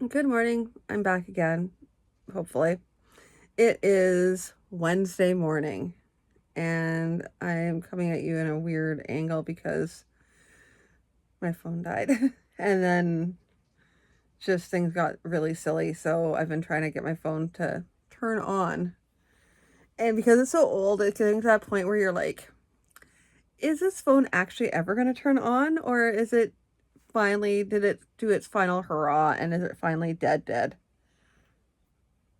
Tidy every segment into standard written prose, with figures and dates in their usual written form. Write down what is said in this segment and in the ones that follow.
Good morning. I'm back again, hopefully. It is Wednesday morning, and I'm coming at you in a weird angle because my phone died. And then just things got really silly, so I've been trying to get my phone to turn on. And because it's so old, it's getting to that point where you're like, is this phone actually ever going to turn on? Or is it finally, did it do its final hurrah and is it finally dead?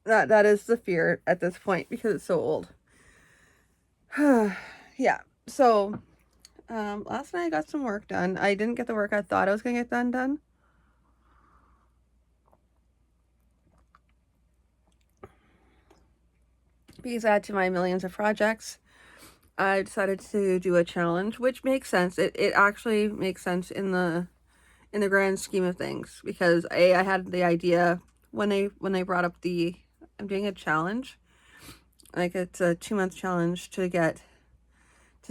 That is the fear at this point because it's so old. Yeah. So last night I got some work done. I didn't get the work I thought I was gonna get done. Because add to my millions of projects, I decided to do a challenge, which makes sense. It actually makes sense in the grand scheme of things because I had the idea when they brought up the I'm doing a challenge, like it's a 2 month challenge to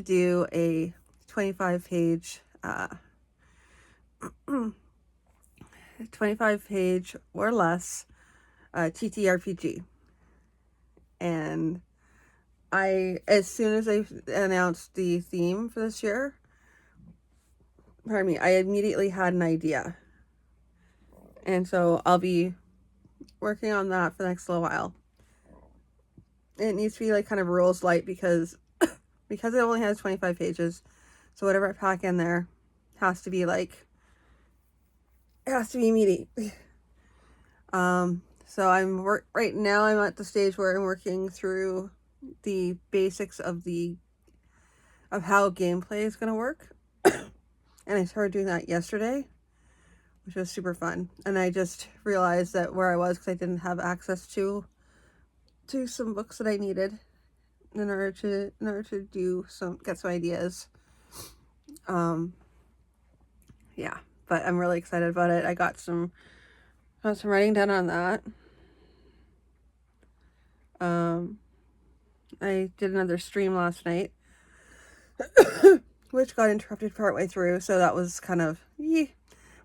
do a 25 page 25 page or less TTRPG. And as soon as they announced the theme for this year, pardon me, I immediately had an idea. And so I'll be working on that for the next little while. It needs to be like kind of rules light because it only has 25 pages. So whatever I pack in there has to be like, it has to be meaty. So right now I'm at the stage where I'm working through the basics of how gameplay is going to work. And I started doing that yesterday, which was super fun. And I just realized that where I was because I didn't have access to some books that I needed in order to get some ideas. Um, yeah, but I'm really excited about it. I got some writing done on that. Um, I did another stream last night, which got interrupted partway through, so that was kind of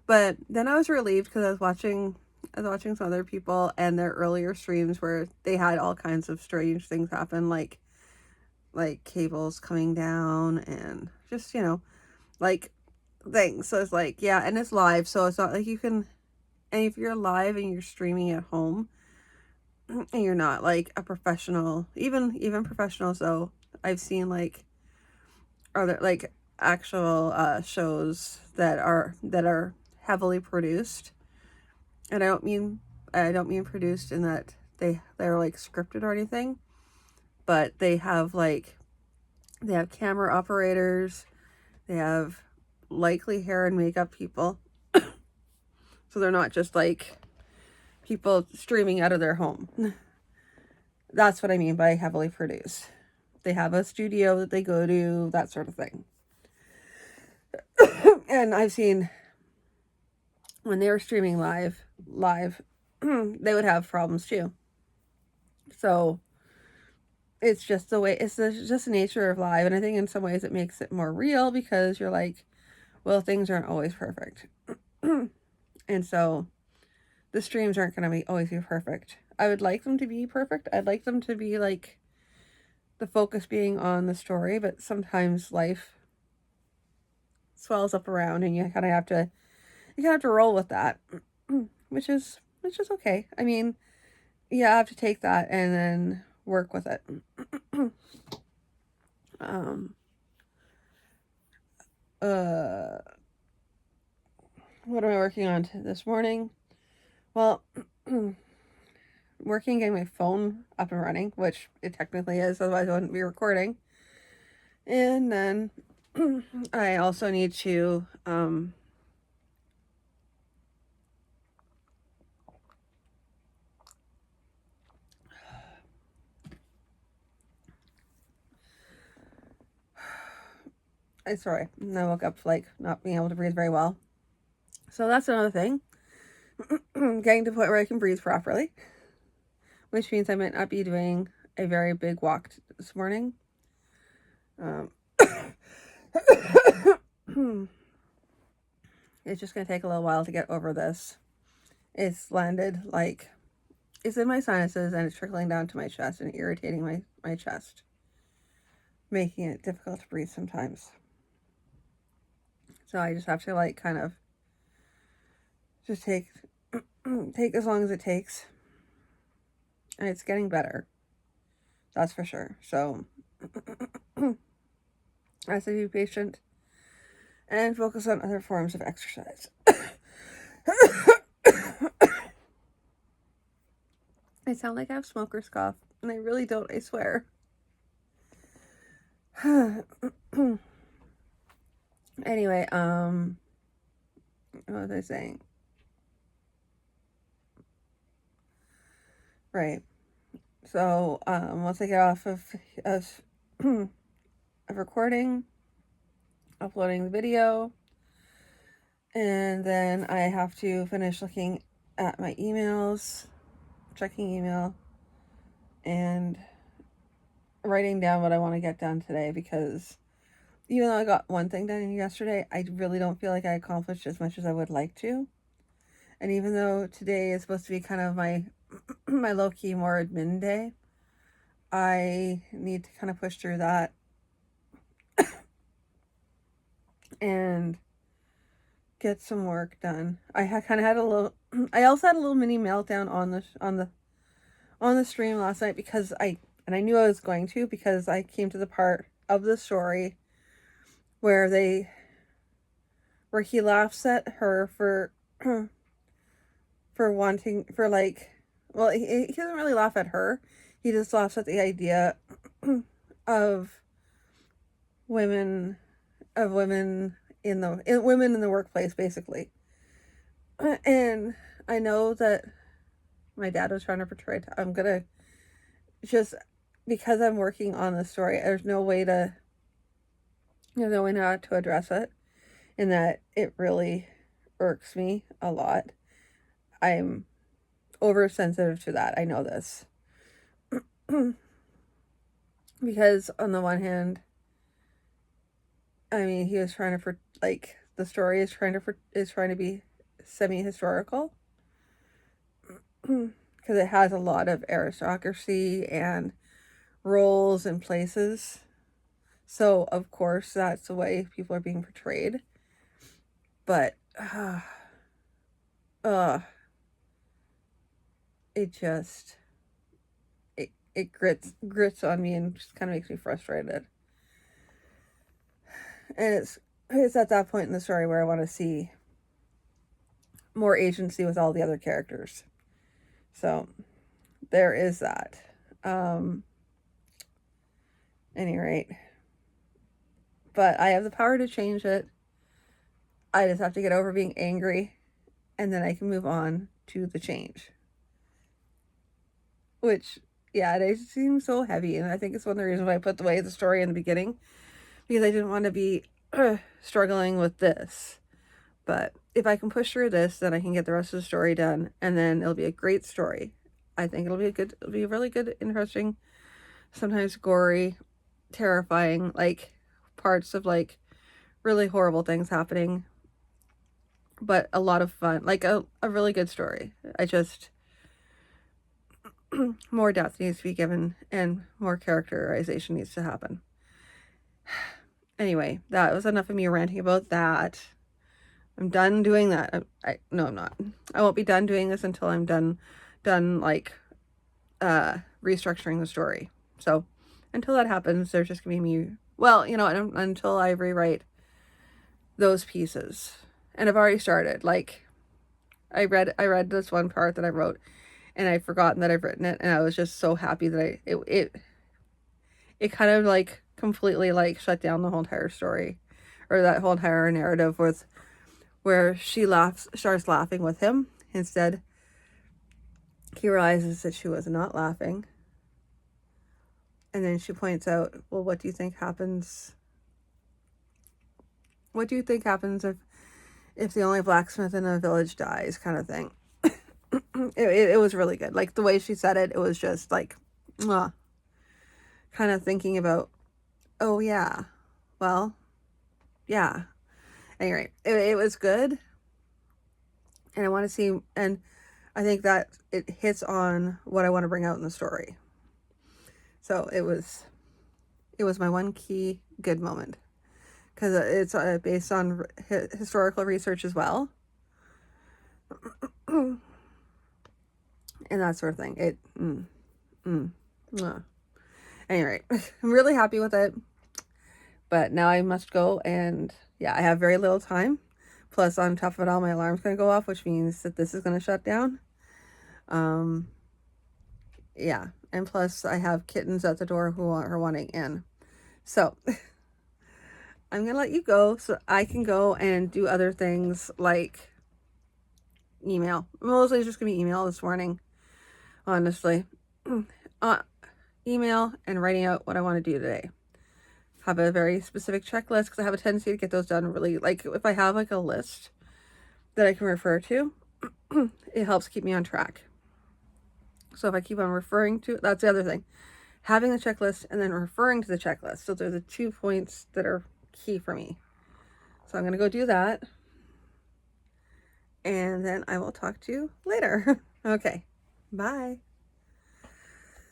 But then I was relieved because I was watching some other people and their earlier streams where they had all kinds of strange things happen, like cables coming down and just like things. So it's like yeah, and it's live, so it's not like you can. And if you're live and you're streaming at home, and you're not like a professional, even professionals though, I've seen like other like actual shows that are heavily produced, and I don't mean produced in that they're like scripted or anything, but they have camera operators, they have likely hair and makeup people, so they're not just like people streaming out of their home. That's what I mean by heavily produced. They have a studio that they go to, that sort of thing. And I've seen when they were streaming live, they would have problems too. So it's just just the nature of live, and I think in some ways it makes it more real because you're like, well, things aren't always perfect, and so the streams aren't going to be always be perfect. I would like them to be perfect. I'd like them to be like the focus being on the story, but sometimes life swells up around, and you kind of have to roll with that, which is okay. I mean, yeah, I have to take that and then work with it. um, uh, what am I working on this morning? Well, working getting my phone up and running, which it technically is, otherwise I wouldn't be recording. And then I also need to I sorry, I woke up like not being able to breathe very well. So that's another thing. Getting to the point where I can breathe properly, which means I might not be doing a very big walk this morning. Um, it's just going to take a little while to get over this. It's landed like, it's in my sinuses and it's trickling down to my chest and irritating my chest, making it difficult to breathe sometimes. So I just have to like kind of just take as long as it takes. And it's getting better. That's for sure. So I have to be patient and focus on other forms of exercise. I sound like I have smoker's cough, and I really don't, I swear. Anyway, what was I saying? Right. So, once I get off of recording, uploading the video, and then I have to finish looking at my emails, checking email, and writing down what I want to get done today, because even though I got one thing done yesterday, I really don't feel like I accomplished as much as I would like to. And even though today is supposed to be kind of my my low-key more admin day, I need to kind of push through that and get some work done. I kind of had a little I also had a little mini meltdown on the stream last night, because I knew I was going to, because I came to the part of the story where he laughs at her for wanting, for like, well, he doesn't really laugh at her. He just laughs at the idea of women in the workplace, basically. And I know that my dad was trying to portray it. I'm gonna just, because I'm working on the story, there's no way not to address it, in that it really irks me a lot. I'm oversensitive to that. I know this. Because on the one hand, I mean, he was trying to, like, the story is trying to be semi-historical, because it has a lot of aristocracy and roles and places. So, of course, that's the way people are being portrayed. But, it just, it grits on me and just kind of makes me frustrated. And it's at that point in the story where I want to see more agency with all the other characters. So, there is that. Any rate. But I have the power to change it. I just have to get over being angry, and then I can move on to the change. Which, yeah, it seems so heavy, and I think it's one of the reasons why I put away the story in the beginning, because I didn't want to be struggling with this. But if I can push through this, then I can get the rest of the story done, and then it'll be a great story. I think it'll be a really good, interesting, sometimes gory, terrifying, like, parts of, like, really horrible things happening, but a lot of fun, like a really good story. I just, more depth needs to be given, and more characterization needs to happen. Anyway, that was enough of me ranting about that. I'm done doing that. No, I'm not. I won't be done doing this until I'm done like restructuring the story. So until that happens, there's just gonna be me. Well, until I rewrite those pieces, and I've already started. Like, I read this one part that I wrote, and I'd forgotten that I've written it, and I was just so happy that it kind of like completely like shut down the whole entire story, or that whole entire narrative, with where she starts laughing with him. Instead, he realizes that she was not laughing. And then she points out, well, what do you think happens? What do you think happens if the only blacksmith in a village dies, kind of thing? It was really good. Like, the way she said it, it was just like, kind of thinking about, oh yeah, well, yeah. Anyway, it was good. And I want to see, and I think that it hits on what I want to bring out in the story. So it was my one key good moment, because it's based on historical research as well, and that sort of thing. Anyway, I'm really happy with it, but now I must go, and yeah, I have very little time. Plus, on top of it all, my alarm's going to go off, which means that this is going to shut down. Yeah, and plus I have kittens at the door who are wanting in. So I'm going to let you go so I can go and do other things like email. Mostly it's just going to be email this morning, honestly. Email and writing out what I want to do today. Have a very specific checklist, because I have a tendency to get those done really, like if I have like a list that I can refer to, it helps keep me on track. So if I keep on referring to, that's the other thing, having the checklist and then referring to the checklist. So they're the 2 points that are key for me. So I'm going to go do that, and then I will talk to you later. Okay, bye.